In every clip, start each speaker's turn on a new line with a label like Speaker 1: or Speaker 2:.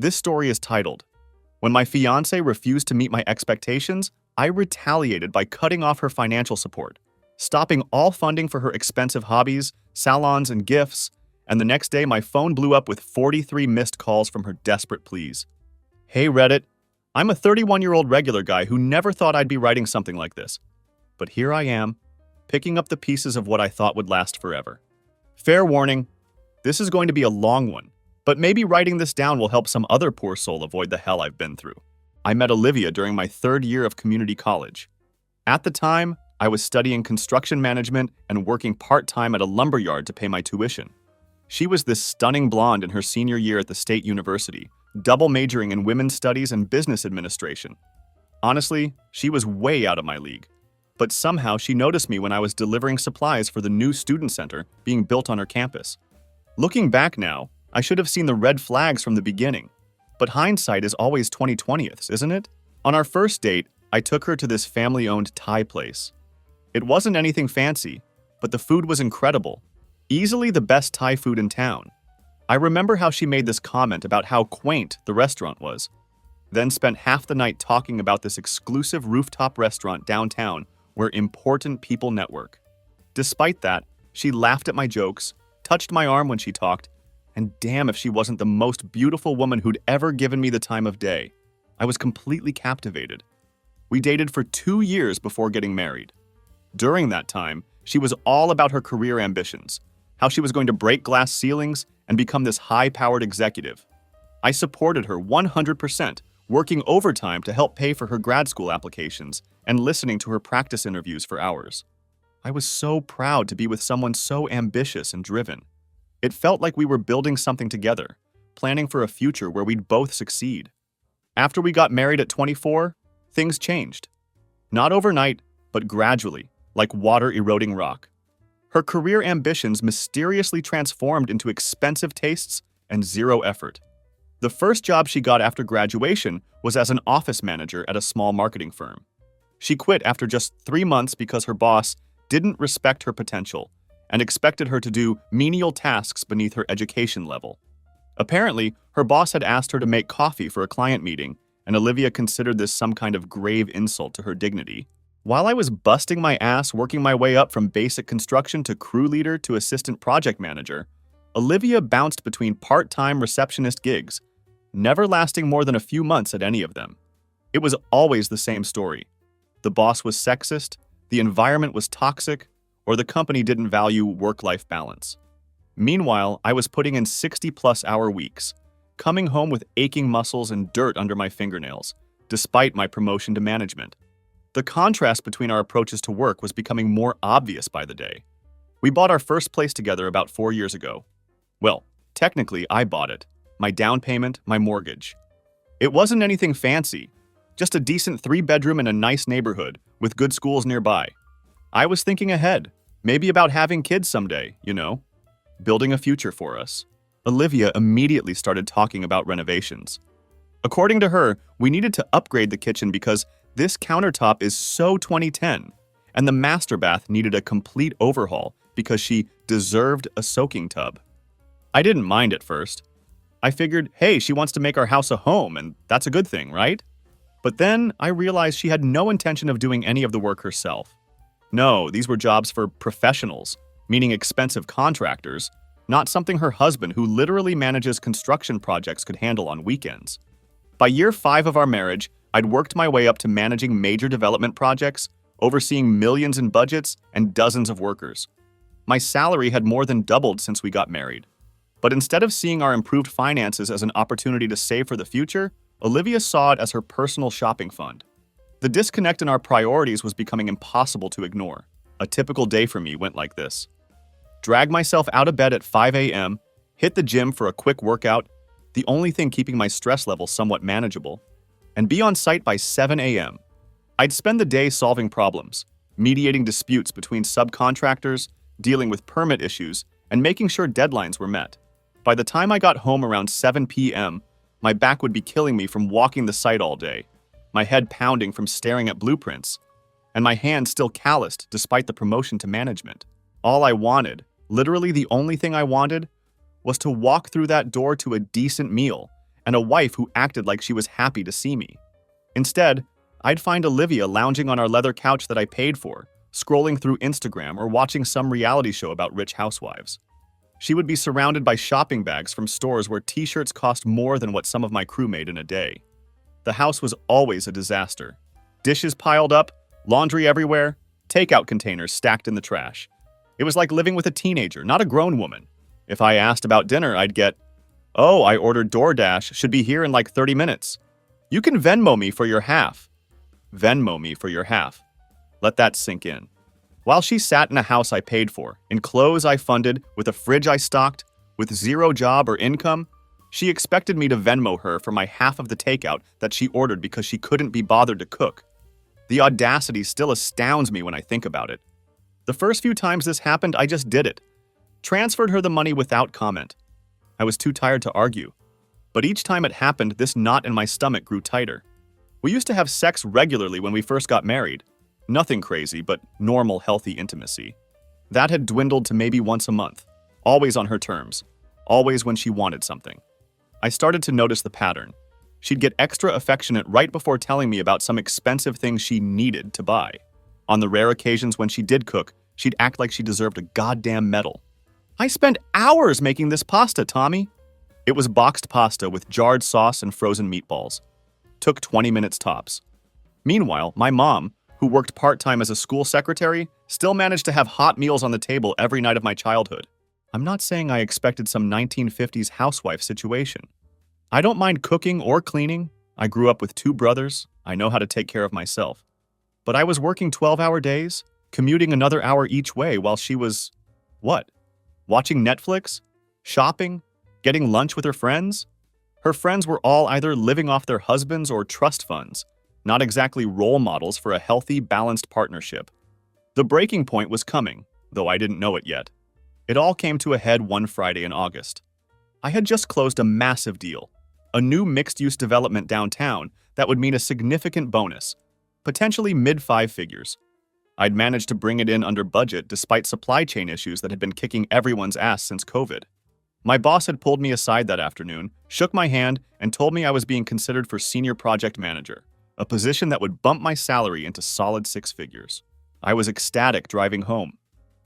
Speaker 1: This story is titled, When My Fiancée Refused to Meet My Expectations, I Retaliated by Cutting Off Her Financial Support, stopping all funding for her expensive hobbies, salons, and gifts, and the next day my phone blew up with 43 missed calls from her desperate pleas. Hey Reddit, I'm a 31-year-old regular guy who never thought I'd be writing something like this. But here I am, picking up the pieces of what I thought would last forever. Fair warning, this is going to be a long one, but maybe writing this down will help some other poor soul avoid the hell I've been through. I met Olivia during my third year of community college. At the time, I was studying construction management and working part-time at a lumberyard to pay my tuition. She was this stunning blonde in her senior year at the state university, double majoring in women's studies and business administration. Honestly, she was way out of my league. But somehow she noticed me when I was delivering supplies for the new student center being built on her campus. Looking back now, I should have seen the red flags from the beginning. But hindsight is always 20/20ths, isn't it? On our first date, I took her to this family-owned Thai place. It wasn't anything fancy, but the food was incredible. Easily the best Thai food in town. I remember how she made this comment about how quaint the restaurant was, then spent half the night talking about this exclusive rooftop restaurant downtown where important people network. Despite that, she laughed at my jokes, touched my arm when she talked, and damn if she wasn't the most beautiful woman who'd ever given me the time of day. I was completely captivated. We dated for 2 years before getting married. During that time, she was all about her career ambitions, how she was going to break glass ceilings and become this high-powered executive. I supported her 100%, working overtime to help pay for her grad school applications and listening to her practice interviews for hours. I was so proud to be with someone so ambitious and driven. It felt like we were building something together, planning for a future where we'd both succeed. After we got married at 24, things changed. Not overnight, but gradually, like water eroding rock. Her career ambitions mysteriously transformed into expensive tastes and zero effort. The first job she got after graduation was as an office manager at a small marketing firm. She quit after just 3 months because her boss didn't respect her potential and expected her to do menial tasks beneath her education level. Apparently, her boss had asked her to make coffee for a client meeting, and Olivia considered this some kind of grave insult to her dignity. While I was busting my ass working my way up from basic construction to crew leader to assistant project manager, Olivia bounced between part-time receptionist gigs, never lasting more than a few months at any of them. It was always the same story. The boss was sexist, the environment was toxic, or the company didn't value work-life balance. Meanwhile, I was putting in 60-plus hour weeks, coming home with aching muscles and dirt under my fingernails, despite my promotion to management. The contrast between our approaches to work was becoming more obvious by the day. We bought our first place together about 4 years ago. Well, technically, I bought it. My down payment, my mortgage. It wasn't anything fancy, just a decent 3-bedroom in a nice neighborhood with good schools nearby. I was thinking ahead, maybe about having kids someday, building a future for us. Olivia immediately started talking about renovations. According to her, we needed to upgrade the kitchen because this countertop is so 2010, and the master bath needed a complete overhaul because she deserved a soaking tub. I didn't mind at first. I figured, hey, she wants to make our house a home, and that's a good thing, right? But then I realized she had no intention of doing any of the work herself. No, these were jobs for professionals, meaning expensive contractors, not something her husband, who literally manages construction projects, could handle on weekends. By year 5 of our marriage, I'd worked my way up to managing major development projects, overseeing millions in budgets and dozens of workers. My salary had more than doubled since we got married. But instead of seeing our improved finances as an opportunity to save for the future, Olivia saw it as her personal shopping fund. The disconnect in our priorities was becoming impossible to ignore. A typical day for me went like this. Drag myself out of bed at 5 a.m., hit the gym for a quick workout, the only thing keeping my stress level somewhat manageable, and be on site by 7 a.m. I'd spend the day solving problems, mediating disputes between subcontractors, dealing with permit issues, and making sure deadlines were met. By the time I got home around 7 p.m., my back would be killing me from walking the site all day, my head pounding from staring at blueprints, and my hands still calloused despite the promotion to management. All I wanted, literally the only thing I wanted, was to walk through that door to a decent meal and a wife who acted like she was happy to see me. Instead, I'd find Olivia lounging on our leather couch that I paid for, scrolling through Instagram or watching some reality show about rich housewives. She would be surrounded by shopping bags from stores where t-shirts cost more than what some of my crew made in a day. The house was always a disaster. Dishes piled up, laundry everywhere, takeout containers stacked in the trash. It was like living with a teenager, not a grown woman. If I asked about dinner, I'd get, "Oh, I ordered DoorDash, should be here in like 30 minutes. You can Venmo me for your half." Venmo me for your half. Let that sink in. While she sat in a house I paid for, in clothes I funded, with a fridge I stocked, with zero job or income, she expected me to Venmo her for my half of the takeout that she ordered because she couldn't be bothered to cook. The audacity still astounds me when I think about it. The first few times this happened, I just did it. Transferred her the money without comment. I was too tired to argue. But each time it happened, this knot in my stomach grew tighter. We used to have sex regularly when we first got married. Nothing crazy, but normal, healthy intimacy. That had dwindled to maybe once a month, always on her terms, always when she wanted something. I started to notice the pattern. She'd get extra affectionate right before telling me about some expensive thing she needed to buy. On the rare occasions when she did cook, she'd act like she deserved a goddamn medal. "I spent hours making this pasta, Tommy." It was boxed pasta with jarred sauce and frozen meatballs. Took 20 minutes tops. Meanwhile, my mom, who worked part-time as a school secretary, still managed to have hot meals on the table every night of my childhood. I'm not saying I expected some 1950s housewife situation. I don't mind cooking or cleaning. I grew up with 2 brothers. I know how to take care of myself. But I was working 12-hour days, commuting another hour each way while she was... what? Watching Netflix? Shopping? Getting lunch with her friends? Her friends were all either living off their husbands or trust funds, not exactly role models for a healthy, balanced partnership. The breaking point was coming, though I didn't know it yet. It all came to a head one Friday in August. I had just closed a massive deal, a new mixed-use development downtown that would mean a significant bonus, potentially mid-5 figures. I'd managed to bring it in under budget despite supply chain issues that had been kicking everyone's ass since COVID. My boss had pulled me aside that afternoon, shook my hand, and told me I was being considered for senior project manager, a position that would bump my salary into solid 6 figures. I was ecstatic driving home.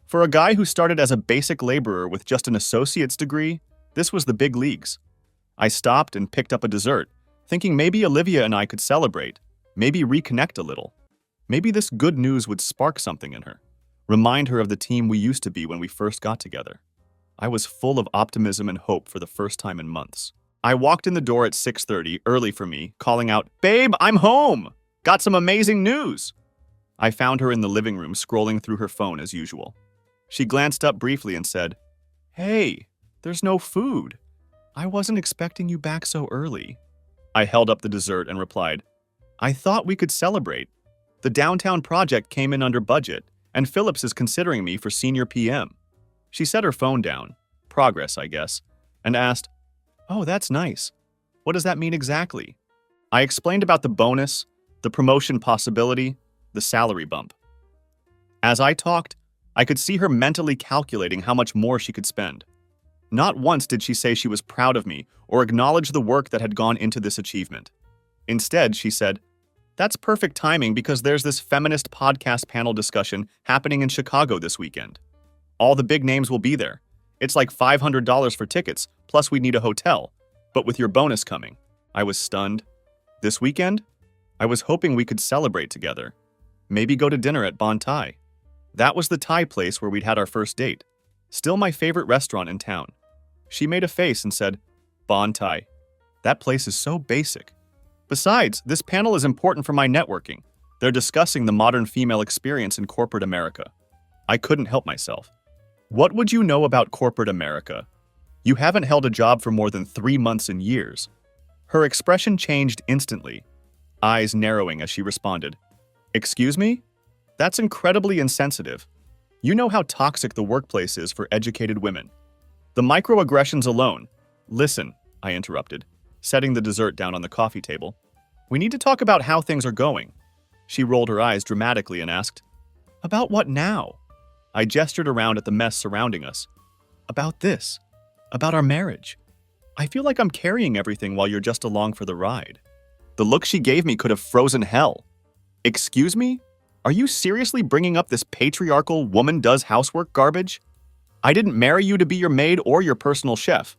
Speaker 1: For a guy who started as a basic laborer with just an associate's degree, this was the big leagues. I stopped and picked up a dessert, thinking maybe Olivia and I could celebrate, maybe reconnect a little. Maybe this good news would spark something in her, remind her of the team we used to be when we first got together. I was full of optimism and hope for the first time in months. I walked in the door at 6:30, early for me, calling out, "Babe, I'm home! Got some amazing news!" I found her in the living room scrolling through her phone as usual. She glanced up briefly and said, "Hey, there's no food. I wasn't expecting you back so early." I held up the dessert and replied, "I thought we could celebrate. The downtown project came in under budget, and Phillips is considering me for senior PM." She set her phone down, progress, I guess, and asked, "Oh, that's nice. What does that mean exactly?" I explained about the bonus, the promotion possibility, the salary bump. As I talked, I could see her mentally calculating how much more she could spend. Not once did she say she was proud of me or acknowledge the work that had gone into this achievement. Instead, she said, "That's perfect timing because there's this feminist podcast panel discussion happening in Chicago this weekend. All the big names will be there. It's like $500 for tickets, plus we need a hotel. But with your bonus coming." I was stunned. This weekend? I was hoping we could celebrate together. Maybe go to dinner at Bon Thai. That was the Thai place where we'd had our first date. Still my favorite restaurant in town. She made a face and said, "Bon Thai. That place is so basic. Besides, this panel is important for my networking. They're discussing the modern female experience in corporate America." I couldn't help myself. What would you know about corporate America? You haven't held a job for more than 3 months in years. Her expression changed instantly, eyes narrowing as she responded, "Excuse me? That's incredibly insensitive. You know how toxic the workplace is for educated women. The microaggressions alone..." "Listen," I interrupted, setting the dessert down on the coffee table. "We need to talk about how things are going." She rolled her eyes dramatically and asked, "About what now?" I gestured around at the mess surrounding us. "About this. About our marriage." I feel like I'm carrying everything while you're just along for the ride. The look she gave me could have frozen hell. Excuse me? Are you seriously bringing up this patriarchal woman does housework garbage? I didn't marry you to be your maid or your personal chef.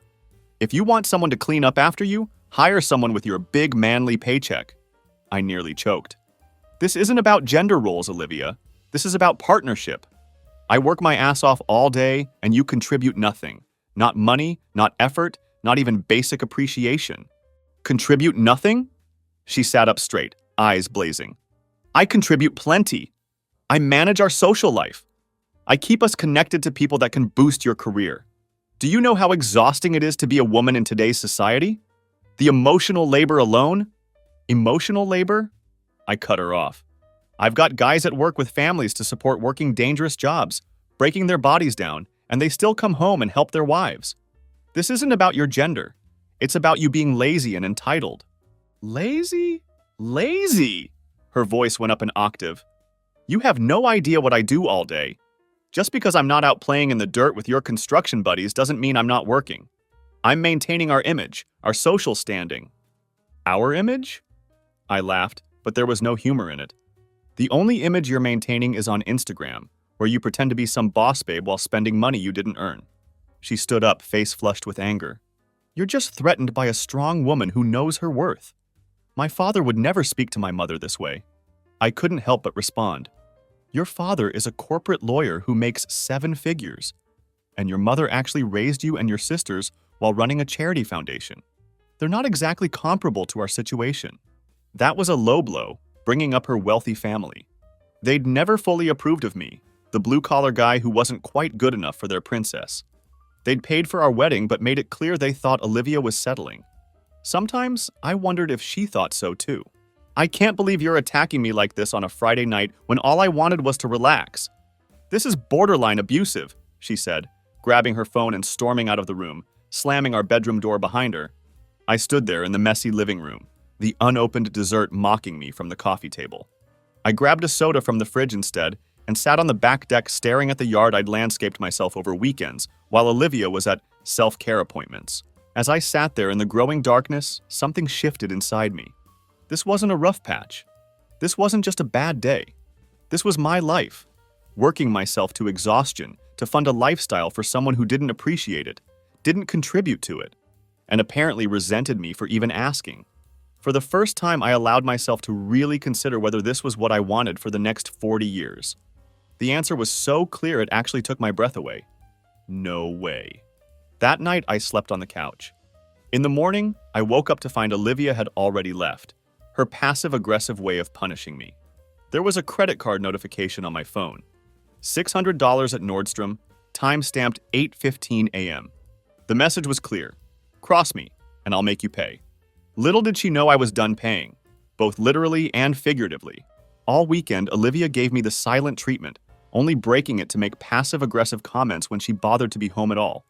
Speaker 1: If you want someone to clean up after you, hire someone with your big manly paycheck. I nearly choked. This isn't about gender roles, Olivia. This is about partnership. I work my ass off all day, and you contribute nothing. Not money, not effort, not even basic appreciation. Contribute nothing? She sat up straight, eyes blazing. I contribute plenty. I manage our social life. I keep us connected to people that can boost your career. Do you know how exhausting it is to be a woman in today's society? The emotional labor alone? Emotional labor? I cut her off. I've got guys at work with families to support working dangerous jobs, breaking their bodies down, and they still come home and help their wives. This isn't about your gender. It's about you being lazy and entitled. Lazy? Lazy? Her voice went up an octave. You have no idea what I do all day. Just because I'm not out playing in the dirt with your construction buddies doesn't mean I'm not working. I'm maintaining our image, our social standing. Our image? I laughed, but there was no humor in it. The only image you're maintaining is on Instagram, where you pretend to be some boss babe while spending money you didn't earn. She stood up, face flushed with anger. You're just threatened by a strong woman who knows her worth. My father would never speak to my mother this way. I couldn't help but respond. Your father is a corporate lawyer who makes 7 figures, and your mother actually raised you and your sisters while running a charity foundation. They're not exactly comparable to our situation. That was a low blow, bringing up her wealthy family. They'd never fully approved of me, the blue-collar guy who wasn't quite good enough for their princess. They'd paid for our wedding but made it clear they thought Olivia was settling. Sometimes I wondered if she thought so too. I can't believe you're attacking me like this on a Friday night when all I wanted was to relax. This is borderline abusive, she said, grabbing her phone and storming out of the room, slamming our bedroom door behind her. I stood there in the messy living room, the unopened dessert mocking me from the coffee table. I grabbed a soda from the fridge instead and sat on the back deck staring at the yard I'd landscaped myself over weekends while Olivia was at self-care appointments. As I sat there in the growing darkness, something shifted inside me. This wasn't a rough patch. This wasn't just a bad day. This was my life, working myself to exhaustion to fund a lifestyle for someone who didn't appreciate it, didn't contribute to it, and apparently resented me for even asking. For the first time, I allowed myself to really consider whether this was what I wanted for the next 40 years. The answer was so clear it actually took my breath away. No way. That night, I slept on the couch. In the morning, I woke up to find Olivia had already left, her passive-aggressive way of punishing me. There was a credit card notification on my phone. $600 at Nordstrom, time-stamped 8:15 a.m. The message was clear. Cross me, and I'll make you pay. Little did she know I was done paying, both literally and figuratively. All weekend, Olivia gave me the silent treatment, only breaking it to make passive-aggressive comments when she bothered to be home at all.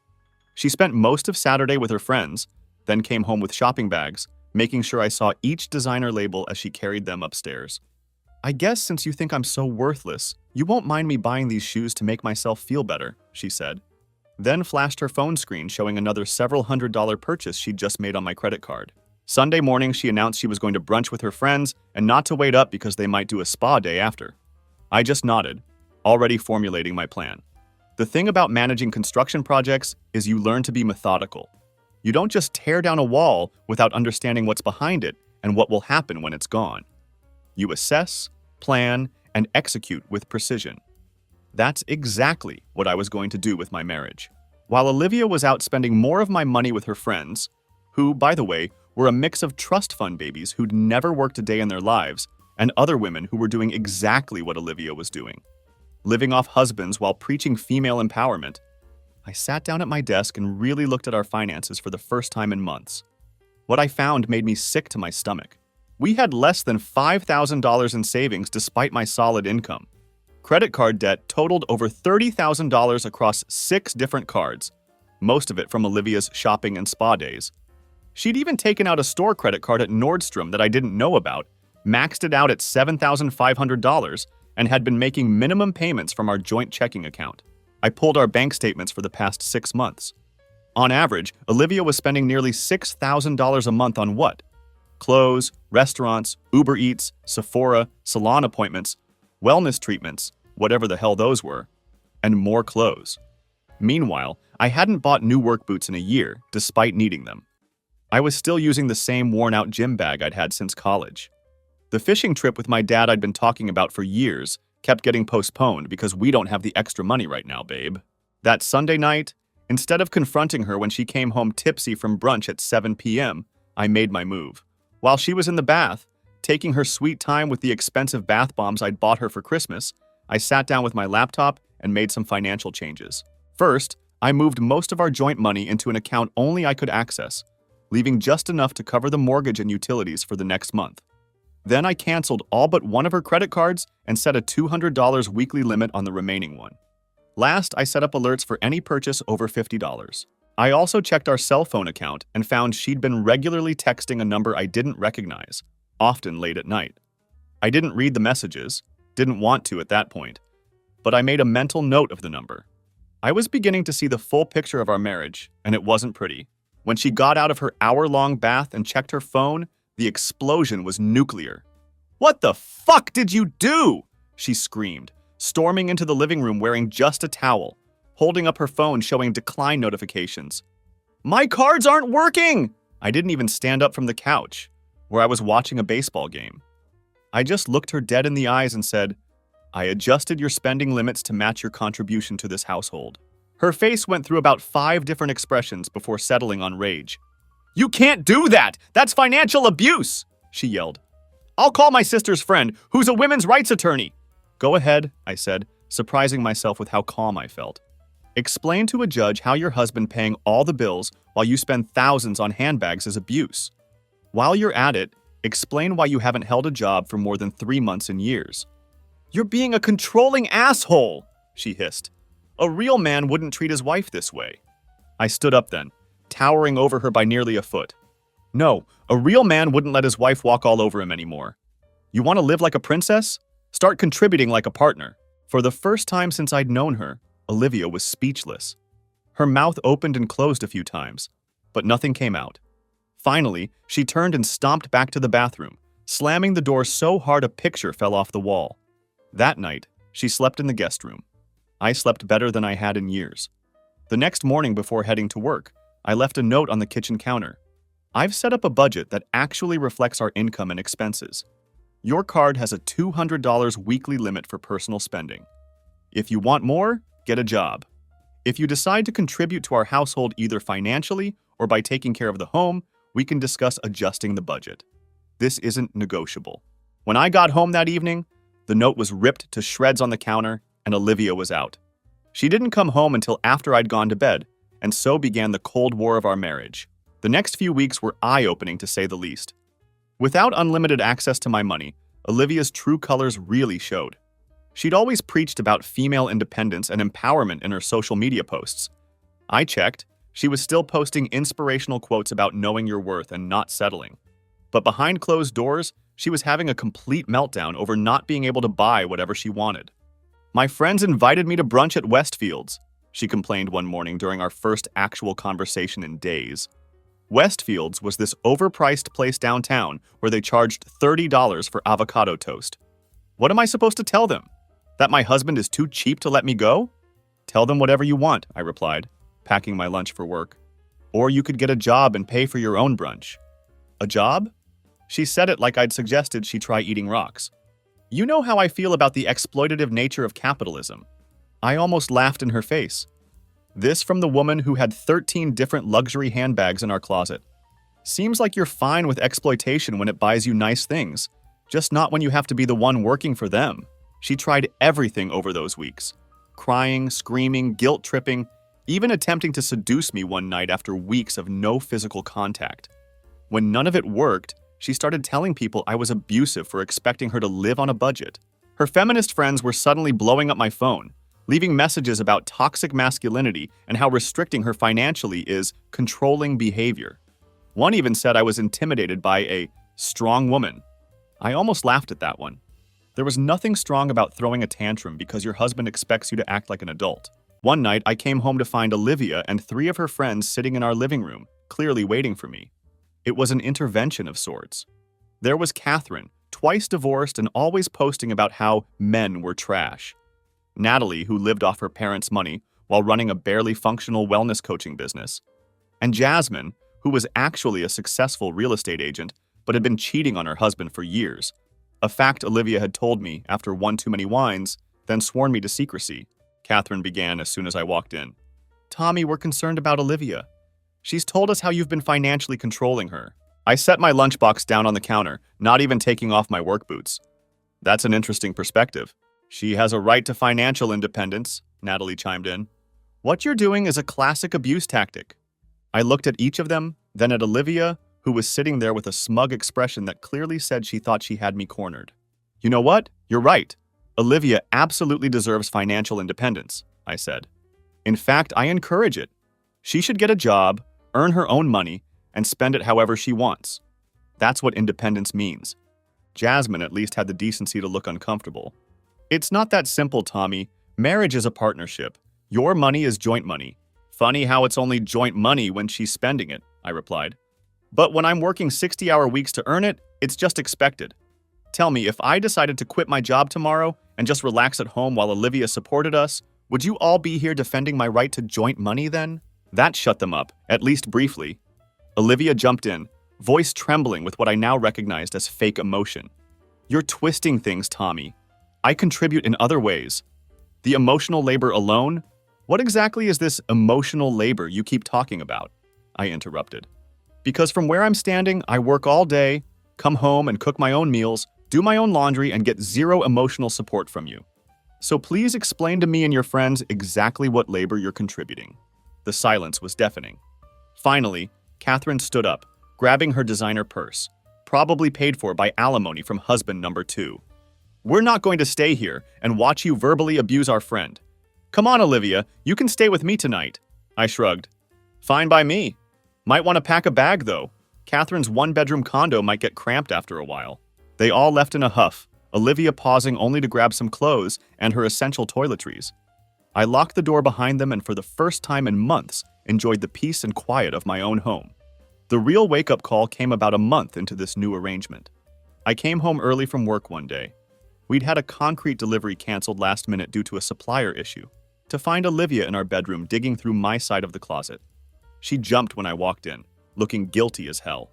Speaker 1: She spent most of Saturday with her friends, then came home with shopping bags, making sure I saw each designer label as she carried them upstairs. I guess since you think I'm so worthless, you won't mind me buying these shoes to make myself feel better, she said. Then flashed her phone screen showing another several $100 purchase she'd just made on my credit card. Sunday morning, she announced she was going to brunch with her friends and not to wait up because they might do a spa day after. I just nodded, already formulating my plan. The thing about managing construction projects is you learn to be methodical. You don't just tear down a wall without understanding what's behind it and what will happen when it's gone. You assess, plan, and execute with precision. That's exactly what I was going to do with my marriage. While Olivia was out spending more of my money with her friends, who, by the way, were a mix of trust fund babies who'd never worked a day in their lives, and other women who were doing exactly what Olivia was doing, living off husbands while preaching female empowerment, I sat down at my desk and really looked at our finances for the first time in months. What I found made me sick to my stomach. We had less than $5,000 in savings despite my solid income. Credit card debt totaled over $30,000 across 6 different cards, most of it from Olivia's shopping and spa days. She'd even taken out a store credit card at Nordstrom that I didn't know about, maxed it out at $7,500, and had been making minimum payments from our joint checking account. I pulled our bank statements for the past 6 months. On average, Olivia was spending nearly $6,000 a month on what? Clothes, restaurants, Uber Eats, Sephora, salon appointments, wellness treatments, whatever the hell those were, and more clothes. Meanwhile, I hadn't bought new work boots in a year, despite needing them. I was still using the same worn-out gym bag I'd had since college. The fishing trip with my dad I'd been talking about for years kept getting postponed because we don't have the extra money right now, babe. That Sunday night, instead of confronting her when she came home tipsy from brunch at 7 p.m., I made my move. While she was in the bath, taking her sweet time with the expensive bath bombs I'd bought her for Christmas, I sat down with my laptop and made some financial changes. First, I moved most of our joint money into an account only I could access, leaving just enough to cover the mortgage and utilities for the next month. Then I canceled all but one of her credit cards and set a $200 weekly limit on the remaining one. Last, I set up alerts for any purchase over $50. I also checked our cell phone account and found she'd been regularly texting a number I didn't recognize, often late at night. I didn't read the messages, didn't want to at that point, but I made a mental note of the number. I was beginning to see the full picture of our marriage, and it wasn't pretty. When she got out of her hour-long bath and checked her phone, the explosion was nuclear. "What the fuck did you do?" she screamed, storming into the living room wearing just a towel, holding up her phone showing decline notifications. "My cards aren't working!" I didn't even stand up from the couch, where I was watching a baseball game. I just looked her dead in the eyes and said, "I adjusted your spending limits to match your contribution to this household." Her face went through about 5 different expressions before settling on rage. "You can't do that! That's financial abuse!" she yelled. "I'll call my sister's friend, who's a women's rights attorney." "Go ahead," I said, surprising myself with how calm I felt. "Explain to a judge how your husband paying all the bills while you spend thousands on handbags is abuse. While you're at it, explain why you haven't held a job for more than 3 months in years." "You're being a controlling asshole," she hissed. "A real man wouldn't treat his wife this way." I stood up then, towering over her by nearly a foot. "No, a real man wouldn't let his wife walk all over him anymore. You want to live like a princess? Start contributing like a partner." For the first time since I'd known her, Olivia was speechless. Her mouth opened and closed a few times, but nothing came out. Finally, she turned and stomped back to the bathroom, slamming the door so hard a picture fell off the wall. That night, she slept in the guest room. I slept better than I had in years. The next morning before heading to work, I left a note on the kitchen counter. "I've set up a budget that actually reflects our income and expenses. Your card has a $200 weekly limit for personal spending. If you want more, get a job. If you decide to contribute to our household either financially or by taking care of the home, we can discuss adjusting the budget. This isn't negotiable." When I got home that evening, the note was ripped to shreds on the counter and Olivia was out. She didn't come home until after I'd gone to bed, and so began the Cold War of our marriage. The next few weeks were eye-opening to say the least. Without unlimited access to my money, Olivia's true colors really showed. She'd always preached about female independence and empowerment in her social media posts. I checked, she was still posting inspirational quotes about knowing your worth and not settling. But behind closed doors, she was having a complete meltdown over not being able to buy whatever she wanted. "My friends invited me to brunch at Westfield's," she complained one morning during our first actual conversation in days. Westfield's was this overpriced place downtown where they charged $30 for avocado toast. What am I supposed to tell them? That my husband is too cheap to let me go? "Tell them whatever you want," I replied, packing my lunch for work. "Or you could get a job and pay for your own brunch." "A job?" She said it like I'd suggested she try eating rocks. "You know how I feel about the exploitative nature of capitalism." I almost laughed in her face. This from the woman who had 13 different luxury handbags in our closet. "Seems like you're fine with exploitation when it buys you nice things, just not when you have to be the one working for them." She tried everything over those weeks. Crying, screaming, guilt-tripping, even attempting to seduce me one night after weeks of no physical contact. When none of it worked, she started telling people I was abusive for expecting her to live on a budget. Her feminist friends were suddenly blowing up my phone, leaving messages about toxic masculinity and how restricting her financially is controlling behavior. One even said I was intimidated by a strong woman. I almost laughed at that one. There was nothing strong about throwing a tantrum because your husband expects you to act like an adult. One night, I came home to find Olivia and 3 of her friends sitting in our living room, clearly waiting for me. It was an intervention of sorts. There was Catherine, twice divorced and always posting about how men were trash. Natalie, who lived off her parents' money while running a barely functional wellness coaching business. And Jasmine, who was actually a successful real estate agent but had been cheating on her husband for years. A fact Olivia had told me after one too many wines, then sworn me to secrecy. Catherine began as soon as I walked in. Tommy, we're concerned about Olivia. She's told us how you've been financially controlling her. I set my lunchbox down on the counter, not even taking off my work boots. That's an interesting perspective. She has a right to financial independence, Natalie chimed in. What you're doing is a classic abuse tactic. I looked at each of them, then at Olivia, who was sitting there with a smug expression that clearly said she thought she had me cornered. You know what? You're right. Olivia absolutely deserves financial independence, I said. In fact, I encourage it. She should get a job, earn her own money, and spend it however she wants. That's what independence means. Jasmine at least had the decency to look uncomfortable. It's not that simple, Tommy. Marriage is a partnership. Your money is joint money. Funny how it's only joint money when she's spending it, I replied. But when I'm working 60-hour weeks to earn it, it's just expected. Tell me, if I decided to quit my job tomorrow and just relax at home while Olivia supported us, would you all be here defending my right to joint money then? That shut them up, at least briefly. Olivia jumped in, voice trembling with what I now recognized as fake emotion. You're twisting things, Tommy. I contribute in other ways. The emotional labor alone? What exactly is this emotional labor you keep talking about? I interrupted. Because from where I'm standing, I work all day, come home and cook my own meals, do my own laundry, and get zero emotional support from you. So please explain to me and your friends exactly what labor you're contributing. The silence was deafening. Finally, Catherine stood up, grabbing her designer purse, probably paid for by alimony from husband number 2. We're not going to stay here and watch you verbally abuse our friend. Come on, Olivia, you can stay with me tonight. I shrugged. Fine by me. Might want to pack a bag, though. Catherine's one-bedroom condo might get cramped after a while. They all left in a huff, Olivia pausing only to grab some clothes and her essential toiletries. I locked the door behind them and for the first time in months enjoyed the peace and quiet of my own home. The real wake-up call came about a month into this new arrangement. I came home early from work one day. We'd had a concrete delivery canceled last minute due to a supplier issue, to find Olivia in our bedroom digging through my side of the closet. She jumped when I walked in, looking guilty as hell.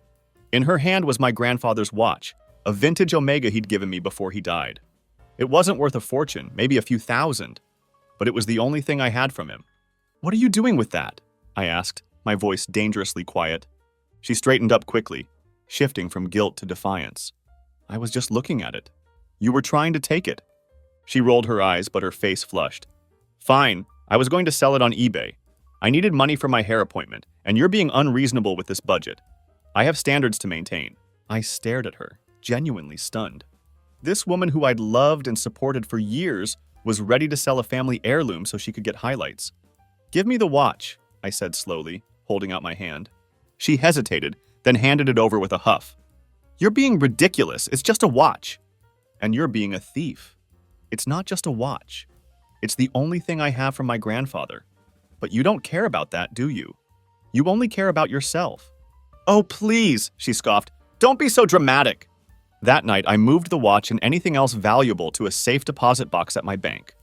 Speaker 1: In her hand was my grandfather's watch, a vintage Omega he'd given me before he died. It wasn't worth a fortune, maybe a few thousand, but it was the only thing I had from him. What are you doing with that? I asked, my voice dangerously quiet. She straightened up quickly, shifting from guilt to defiance. I was just looking at it. You were trying to take it. She rolled her eyes, but her face flushed. Fine, I was going to sell it on eBay. I needed money for my hair appointment, and you're being unreasonable with this budget. I have standards to maintain. I stared at her, genuinely stunned. This woman who I'd loved and supported for years was ready to sell a family heirloom so she could get highlights. Give me the watch, I said slowly, holding out my hand. She hesitated, then handed it over with a huff. You're being ridiculous. It's just a watch. And you're being a thief. It's not just a watch. It's the only thing I have from my grandfather. But you don't care about that, do you? You only care about yourself. Oh, please, she scoffed. Don't be so dramatic. That night, I moved the watch and anything else valuable to a safe deposit box at my bank.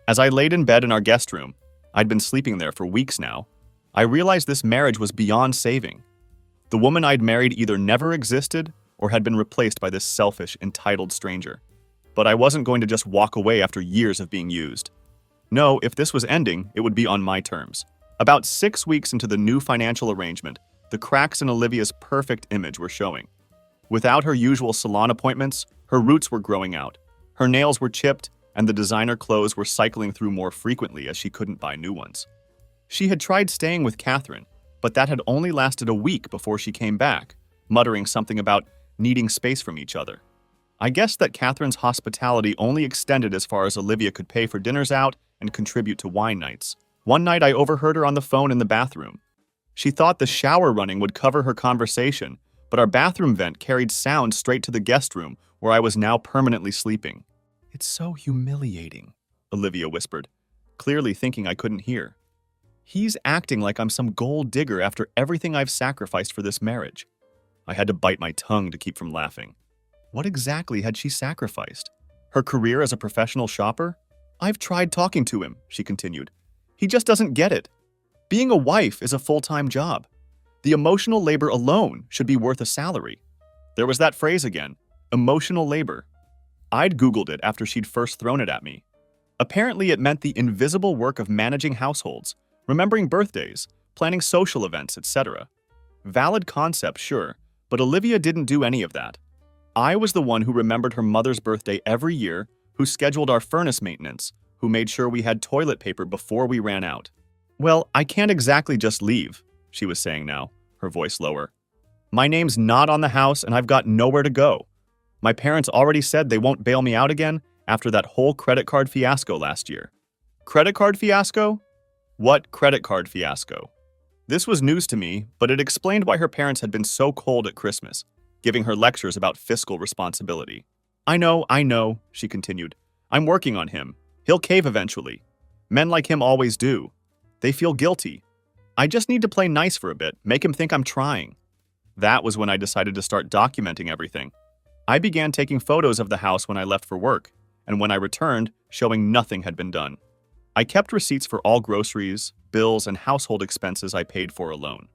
Speaker 1: As I laid in bed in our guest room, I'd been sleeping there for weeks now, I realized this marriage was beyond saving. The woman I'd married either never existed or had been replaced by this selfish, entitled stranger. But I wasn't going to just walk away after years of being used. No, if this was ending, it would be on my terms. About 6 weeks into the new financial arrangement, the cracks in Olivia's perfect image were showing. Without her usual salon appointments, her roots were growing out. Her nails were chipped, and the designer clothes were cycling through more frequently as she couldn't buy new ones. She had tried staying with Catherine, but that had only lasted a week before she came back, muttering something about needing space from each other. I guessed that Catherine's hospitality only extended as far as Olivia could pay for dinners out and contribute to wine nights. One night I overheard her on the phone in the bathroom. She thought the shower running would cover her conversation, but our bathroom vent carried sound straight to the guest room where I was now permanently sleeping. It's so humiliating, Olivia whispered. clearly thinking I couldn't hear. He's acting like I'm some gold digger after everything I've sacrificed for this marriage. I had to bite my tongue to keep from laughing. What exactly had she sacrificed? Her career as a professional shopper? I've tried talking to him, she continued. He just doesn't get it. Being a wife is a full-time job. The emotional labor alone should be worth a salary. There was that phrase again, emotional labor. I'd Googled it after she'd first thrown it at me. Apparently it meant the invisible work of managing households, remembering birthdays, planning social events, etc. Valid concept, sure, but Olivia didn't do any of that. I was the one who remembered her mother's birthday every year, who scheduled our furnace maintenance, who made sure we had toilet paper before we ran out. Well, I can't exactly just leave, she was saying now, her voice lower. My name's not on the house and I've got nowhere to go. My parents already said they won't bail me out again after that whole credit card fiasco last year. Credit card fiasco? What credit card fiasco? This was news to me, but it explained why her parents had been so cold at Christmas, giving her lectures about fiscal responsibility. I know, she continued. I'm working on him. He'll cave eventually. Men like him always do. They feel guilty. I just need to play nice for a bit, make him think I'm trying. That was when I decided to start documenting everything. I began taking photos of the house when I left for work, and when I returned, showing nothing had been done. I kept receipts for all groceries, bills, and household expenses I paid for alone.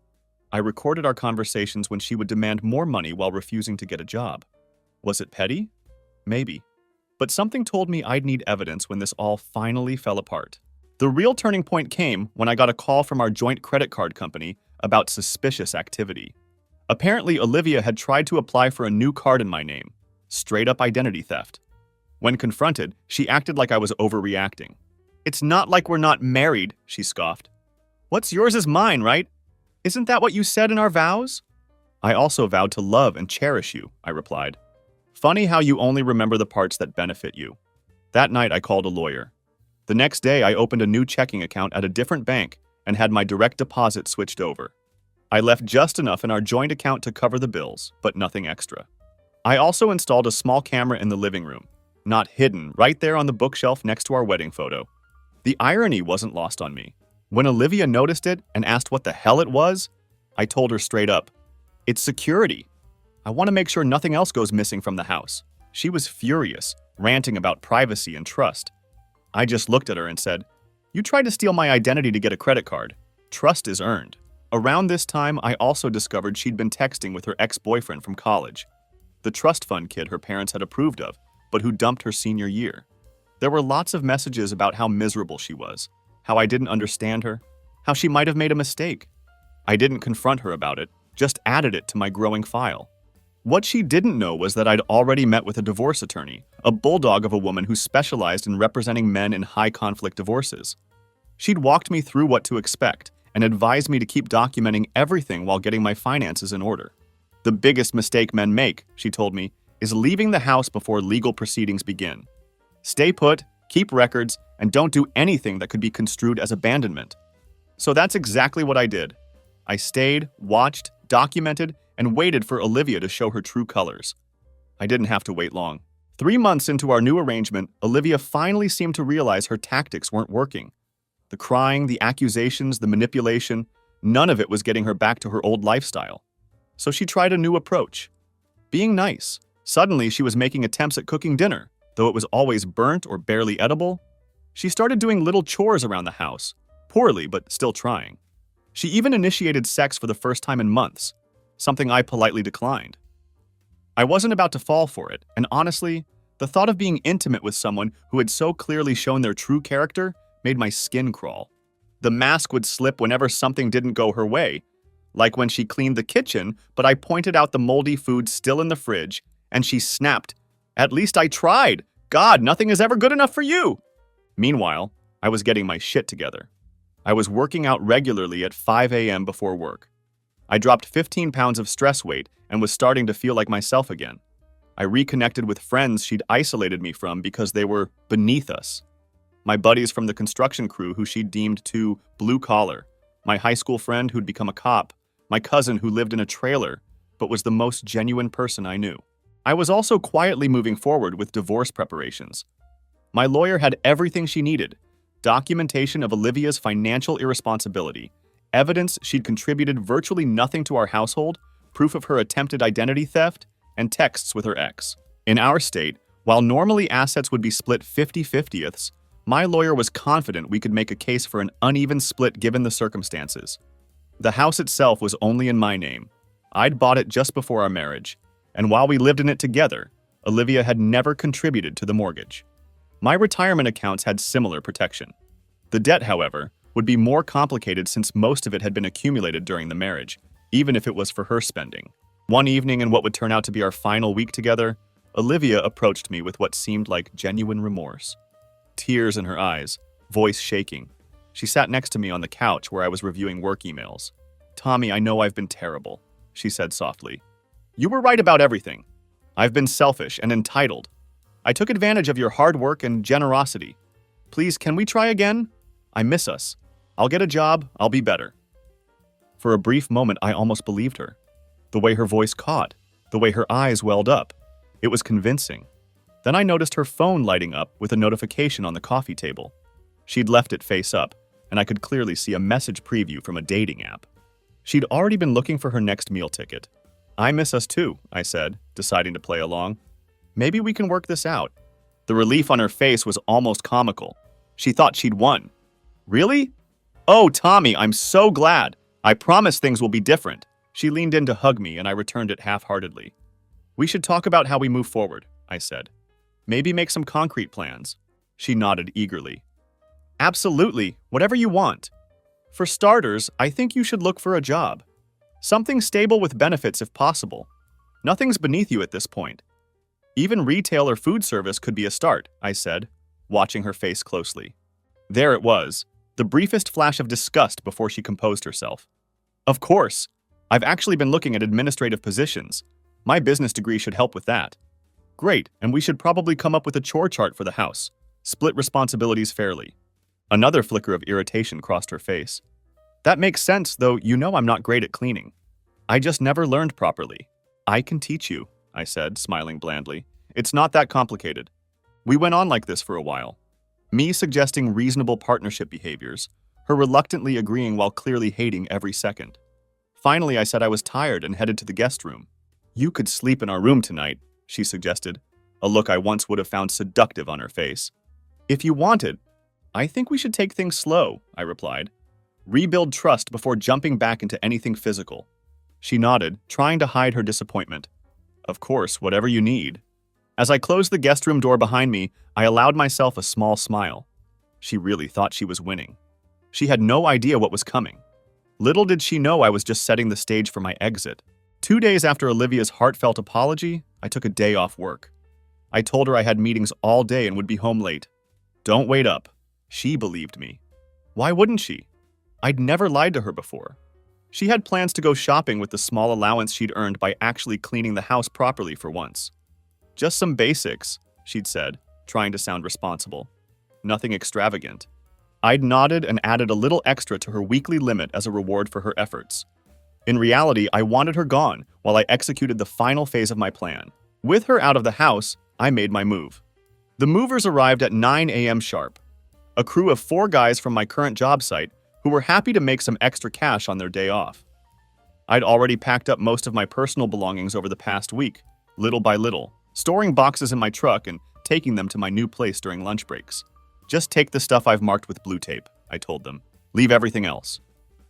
Speaker 1: I recorded our conversations when she would demand more money while refusing to get a job. Was it petty? Maybe. But something told me I'd need evidence when this all finally fell apart. The real turning point came when I got a call from our joint credit card company about suspicious activity. Apparently, Olivia had tried to apply for a new card in my name. Straight up identity theft. When confronted, she acted like I was overreacting. It's not like we're not married, she scoffed. What's yours is mine, right? Isn't that what you said in our vows? I also vowed to love and cherish you, I replied. Funny how you only remember the parts that benefit you. That night, I called a lawyer. The next day, I opened a new checking account at a different bank and had my direct deposit switched over. I left just enough in our joint account to cover the bills, but nothing extra. I also installed a small camera in the living room, not hidden, right there on the bookshelf next to our wedding photo. The irony wasn't lost on me. When Olivia noticed it and asked what the hell it was, I told her straight up, it's security. I want to make sure nothing else goes missing from the house. She was furious, ranting about privacy and trust. I just looked at her and said, you tried to steal my identity to get a credit card. Trust is earned. Around this time, I also discovered she'd been texting with her ex-boyfriend from college, the trust fund kid her parents had approved of, but who dumped her senior year. There were lots of messages about how miserable she was, how I didn't understand her, how she might have made a mistake. I didn't confront her about it, just added it to my growing file. What she didn't know was that I'd already met with a divorce attorney, a bulldog of a woman who specialized in representing men in high-conflict divorces. She'd walked me through what to expect and advised me to keep documenting everything while getting my finances in order. The biggest mistake men make, she told me, is leaving the house before legal proceedings begin. Stay put, keep records, and don't do anything that could be construed as abandonment. So that's exactly what I did. I stayed, watched, documented, and waited for Olivia to show her true colors. I didn't have to wait long. 3 months into our new arrangement, Olivia finally seemed to realize her tactics weren't working. The crying, the accusations, the manipulation, none of it was getting her back to her old lifestyle. So she tried a new approach. Being nice. Suddenly, she was making attempts at cooking dinner, though it was always burnt or barely edible. She started doing little chores around the house, poorly but still trying. She even initiated sex for the first time in months, something I politely declined. I wasn't about to fall for it, and honestly, the thought of being intimate with someone who had so clearly shown their true character made my skin crawl. The mask would slip whenever something didn't go her way, like when she cleaned the kitchen, but I pointed out the moldy food still in the fridge, and she snapped, "At least I tried! God, nothing is ever good enough for you!" Meanwhile, I was getting my shit together. I was working out regularly at 5 a.m. before work. I dropped 15 pounds of stress weight and was starting to feel like myself again. I reconnected with friends she'd isolated me from because they were beneath us. My buddies from the construction crew who she'd deemed too blue-collar, my high school friend who'd become a cop, my cousin who lived in a trailer but was the most genuine person I knew. I was also quietly moving forward with divorce preparations. My lawyer had everything she needed, documentation of Olivia's financial irresponsibility, evidence she'd contributed virtually nothing to our household, proof of her attempted identity theft, and texts with her ex. In our state, while normally assets would be split 50-50ths, my lawyer was confident we could make a case for an uneven split given the circumstances. The house itself was only in my name. I'd bought it just before our marriage, and while we lived in it together, Olivia had never contributed to the mortgage. My retirement accounts had similar protection. The debt, however, would be more complicated since most of it had been accumulated during the marriage, even if it was for her spending. One evening in what would turn out to be our final week together, Olivia approached me with what seemed like genuine remorse. Tears in her eyes, voice shaking. She sat next to me on the couch where I was reviewing work emails. "Tommy, I know I've been terrible," she said softly. "You were right about everything. I've been selfish and entitled. I took advantage of your hard work and generosity. Please, can we try again? I miss us. I'll get a job, I'll be better." For a brief moment, I almost believed her. The way her voice caught, the way her eyes welled up. It was convincing. Then I noticed her phone lighting up with a notification on the coffee table. She'd left it face up, and I could clearly see a message preview from a dating app. She'd already been looking for her next meal ticket. "I miss us too," I said, deciding to play along. "Maybe we can work this out." The relief on her face was almost comical. She thought she'd won. "Really? Oh, Tommy, I'm so glad. I promise things will be different." She leaned in to hug me, and I returned it half-heartedly. "We should talk about how we move forward," I said. "Maybe make some concrete plans." She nodded eagerly. "Absolutely, whatever you want. For starters, I think you should look for a job. Something stable with benefits if possible. Nothing's beneath you at this point. Even retail or food service could be a start," I said, watching her face closely. There it was, the briefest flash of disgust before she composed herself. "Of course. I've actually been looking at administrative positions. My business degree should help with that." "Great, and we should probably come up with a chore chart for the house. Split responsibilities fairly." Another flicker of irritation crossed her face. "That makes sense, though you know I'm not great at cleaning. I just never learned properly." "I can teach you," I said, smiling blandly. "It's not that complicated." We went on like this for a while. Me suggesting reasonable partnership behaviors, her reluctantly agreeing while clearly hating every second. Finally, I said I was tired and headed to the guest room. "You could sleep in our room tonight," she suggested, a look I once would have found seductive on her face. "If you wanted, I think we should take things slow," I replied. "Rebuild trust before jumping back into anything physical." She nodded, trying to hide her disappointment. "Of course, whatever you need." As I closed the guest room door behind me, I allowed myself a small smile. She really thought she was winning. She had no idea what was coming. Little did she know I was just setting the stage for my exit. 2 days after Olivia's heartfelt apology, I took a day off work. I told her I had meetings all day and would be home late. "Don't wait up." She believed me. Why wouldn't she? I'd never lied to her before. She had plans to go shopping with the small allowance she'd earned by actually cleaning the house properly for once. "Just some basics," she'd said, trying to sound responsible. "Nothing extravagant." I'd nodded and added a little extra to her weekly limit as a reward for her efforts. In reality, I wanted her gone while I executed the final phase of my plan. With her out of the house, I made my move. The movers arrived at 9 a.m. sharp. A crew of 4 guys from my current job site who were happy to make some extra cash on their day off. I'd already packed up most of my personal belongings over the past week, little by little, storing boxes in my truck and taking them to my new place during lunch breaks. "Just take the stuff I've marked with blue tape," I told them. "Leave everything else."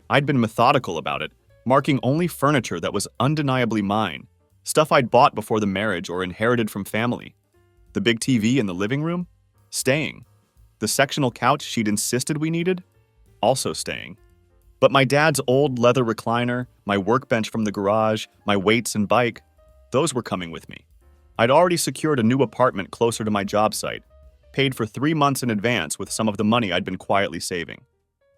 Speaker 1: I'd been methodical about it, marking only furniture that was undeniably mine, stuff I'd bought before the marriage or inherited from family. The big TV in the living room? Staying. The sectional couch she'd insisted we needed? Also staying. But my dad's old leather recliner, my workbench from the garage, my weights and bike, those were coming with me. I'd already secured a new apartment closer to my job site, paid for 3 months in advance with some of the money I'd been quietly saving.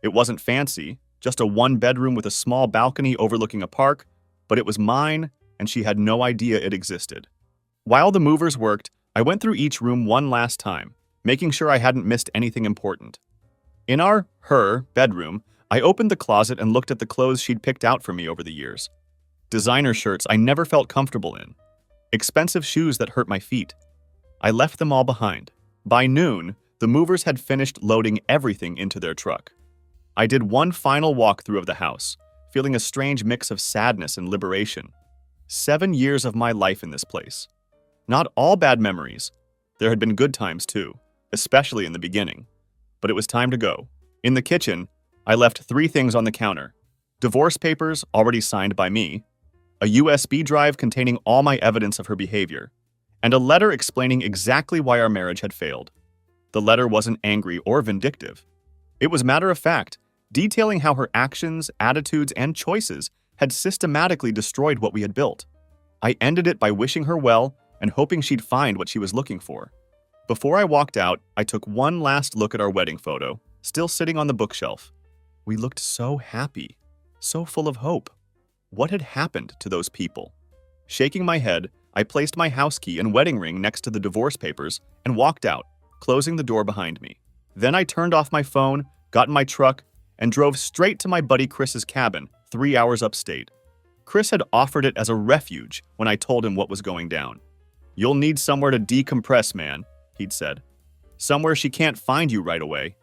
Speaker 1: It wasn't fancy, just a 1-bedroom with a small balcony overlooking a park, but it was mine, and she had no idea it existed. While the movers worked, I went through each room one last time, making sure I hadn't missed anything important. In her bedroom, I opened the closet and looked at the clothes she'd picked out for me over the years. Designer shirts I never felt comfortable in. Expensive shoes that hurt my feet. I left them all behind. By noon, The movers had finished loading everything into their truck. I did one final walkthrough of the house, feeling a strange mix of sadness and liberation. 7 years of my life in this place. Not all bad memories. There had been good times too, especially in the beginning. But it was time to go. In the kitchen, I left 3 things on the counter. Divorce papers, already signed by me, a USB drive containing all my evidence of her behavior, and a letter explaining exactly why our marriage had failed. The letter wasn't angry or vindictive. It was matter of fact, detailing how her actions, attitudes, and choices had systematically destroyed what we had built. I ended it by wishing her well and hoping she'd find what she was looking for. Before I walked out, I took one last look at our wedding photo, still sitting on the bookshelf. We looked so happy, so full of hope. What had happened to those people? Shaking my head, I placed my house key and wedding ring next to the divorce papers and walked out, closing the door behind me. Then I turned off my phone, got in my truck, and drove straight to my buddy Chris's cabin, 3 hours upstate. Chris had offered it as a refuge when I told him what was going down. "You'll need somewhere to decompress, man," he'd said. "Somewhere she can't find you right away."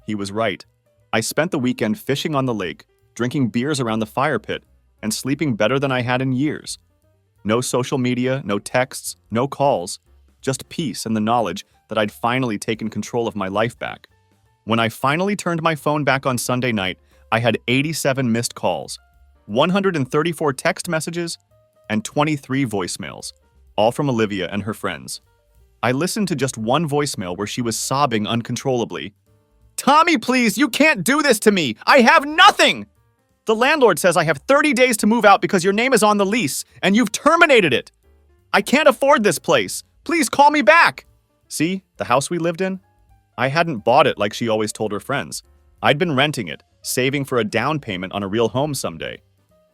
Speaker 1: He was right. I spent the weekend fishing on the lake, drinking beers around the fire pit, and sleeping better than I had in years. No social media, no texts, no calls, just peace and the knowledge that I'd finally taken control of my life back. When I finally turned my phone back on Sunday night, I had 87 missed calls, 134 text messages, and 23 voicemails, all from Olivia and her friends. I listened to just one voicemail where she was sobbing uncontrollably. "Tommy, please, you can't do this to me! I have nothing! The landlord says I have 30 days to move out because your name is on the lease, and you've terminated it! I can't afford this place! Please call me back!" See, the house we lived in? I hadn't bought it like she always told her friends. I'd been renting it, saving for a down payment on a real home someday.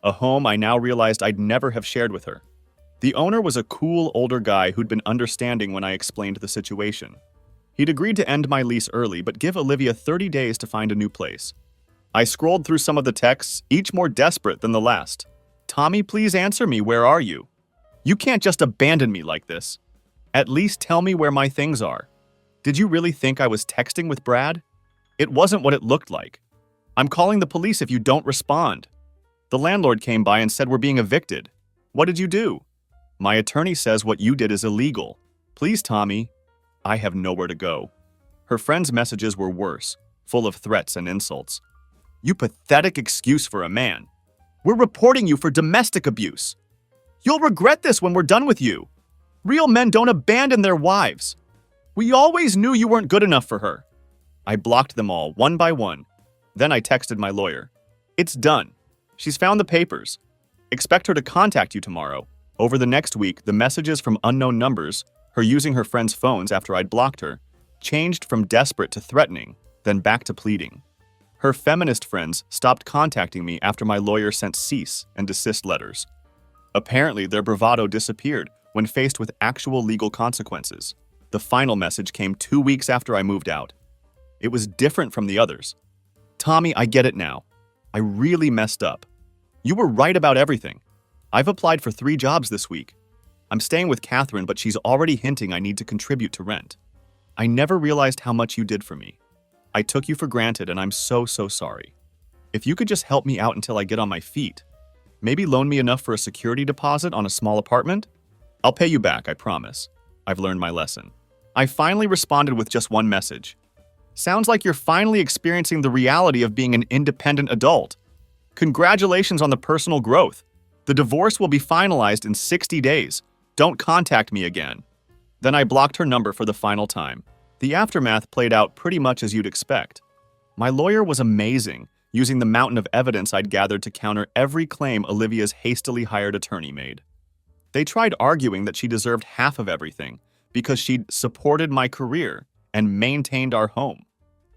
Speaker 1: A home I now realized I'd never have shared with her. The owner was a cool older guy who'd been understanding when I explained the situation. He'd agreed to end my lease early, but give Olivia 30 days to find a new place. I scrolled through some of the texts, each more desperate than the last. "Tommy, please answer me, where are you? You can't just abandon me like this. At least tell me where my things are. Did you really think I was texting with Brad? It wasn't what it looked like. I'm calling the police if you don't respond. The landlord came by and said we're being evicted. What did you do? My attorney says what you did is illegal. Please, Tommy." I have nowhere to go. Her friends' messages were worse, full of threats and insults. "You pathetic excuse for a man. We're reporting you for domestic abuse. You'll regret this when we're done with you. Real men don't abandon their wives. We always knew you weren't good enough for her." I blocked them all, one by one. Then I texted my lawyer. "It's done. She's found the papers. Expect her to contact you tomorrow." Over the next week, the messages from unknown numbers, her using her friends' phones after I'd blocked her, changed from desperate to threatening, then back to pleading. Her feminist friends stopped contacting me after my lawyer sent cease and desist letters. Apparently, their bravado disappeared when faced with actual legal consequences. The final message came 2 weeks after I moved out. It was different from the others. "Tommy, I get it now. I really messed up. You were right about everything. I've applied for 3 jobs this week. I'm staying with Catherine, but she's already hinting I need to contribute to rent. I never realized how much you did for me. I took you for granted, and I'm so sorry. If you could just help me out until I get on my feet, maybe loan me enough for a security deposit on a small apartment? I'll pay you back, I promise. I've learned my lesson." I finally responded with just one message. "Sounds like you're finally experiencing the reality of being an independent adult. Congratulations on the personal growth. The divorce will be finalized in 60 days. Don't contact me again." Then I blocked her number for the final time. The aftermath played out pretty much as you'd expect. My lawyer was amazing, using the mountain of evidence I'd gathered to counter every claim Olivia's hastily hired attorney made. They tried arguing that she deserved half of everything because she'd supported my career and maintained our home.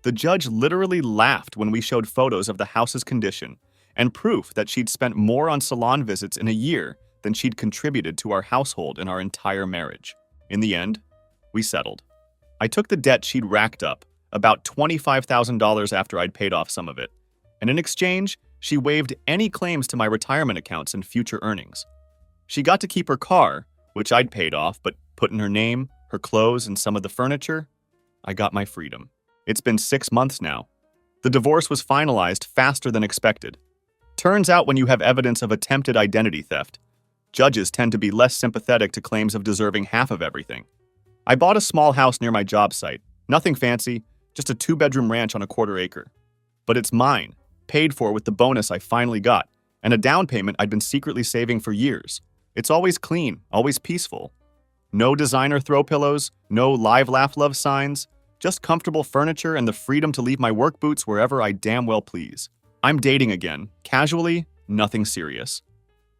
Speaker 1: The judge literally laughed when we showed photos of the house's condition and proof that she'd spent more on salon visits in a year than she'd contributed to our household in our entire marriage. In the end, we settled. I took the debt she'd racked up, about $25,000 after I'd paid off some of it, and in exchange, she waived any claims to my retirement accounts and future earnings. She got to keep her car, which I'd paid off but put in her name, her clothes, and some of the furniture. I got my freedom. It's been 6 months now. The divorce was finalized faster than expected. Turns out when you have evidence of attempted identity theft, judges tend to be less sympathetic to claims of deserving half of everything. I bought a small house near my job site. Nothing fancy, just a 2-bedroom ranch on a 1/4 acre. But it's mine, paid for with the bonus I finally got, and a down payment I'd been secretly saving for years. It's always clean, always peaceful. No designer throw pillows, no live laugh love signs, just comfortable furniture and the freedom to leave my work boots wherever I damn well please. I'm dating again, casually, nothing serious.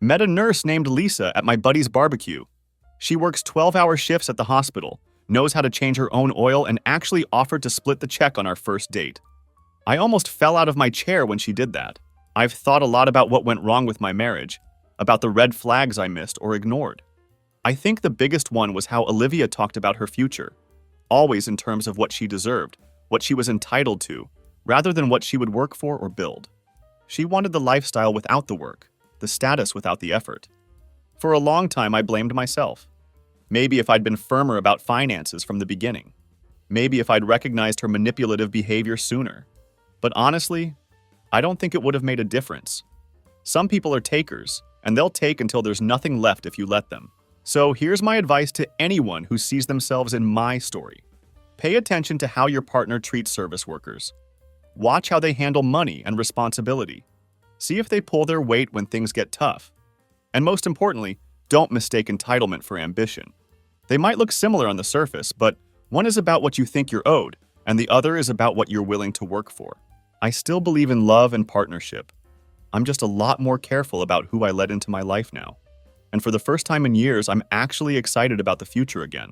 Speaker 1: Met a nurse named Lisa at my buddy's barbecue. She works 12-hour shifts at the hospital, knows how to change her own oil, and actually offered to split the check on our first date. I almost fell out of my chair when she did that. I've thought a lot about what went wrong with my marriage, about the red flags I missed or ignored. I think the biggest one was how Olivia talked about her future, always in terms of what she deserved, what she was entitled to, rather than what she would work for or build. She wanted the lifestyle without the work, the status without the effort. For a long time, I blamed myself. Maybe if I'd been firmer about finances from the beginning. Maybe if I'd recognized her manipulative behavior sooner. But honestly, I don't think it would have made a difference. Some people are takers, and they'll take until there's nothing left if you let them. So here's my advice to anyone who sees themselves in my story. Pay attention to how your partner treats service workers. Watch how they handle money and responsibility. See if they pull their weight when things get tough. And most importantly, don't mistake entitlement for ambition. They might look similar on the surface, but one is about what you think you're owed, and the other is about what you're willing to work for. I still believe in love and partnership. I'm just a lot more careful about who I let into my life now. And for the first time in years, I'm actually excited about the future again.